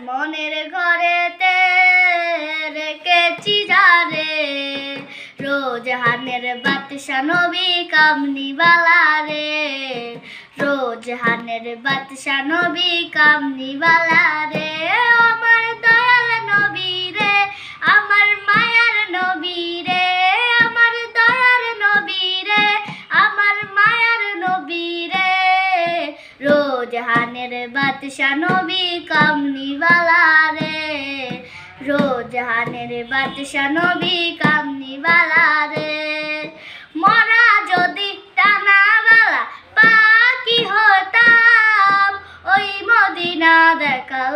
মনের ঘরেতে রেখেছি যারে, রোজহানের বাদশা নবী কামনিওয়ালা রে, রোজহানের বাদশা নবী কামনিওয়ালা রে। আমার দয়াল নবী রে, আমার মায়ার নবী রে, আমার দয়ার নবী রে, আমার মায়ার নবী রে, রোজহানের বাদশা নবী কামনিওয়ালা রে, রোজহানের বাদশা নবী কামনিওয়ালা রে। মরা যদি টানাওয়ালা পাখি হতাম, ওই মদিনা দেখার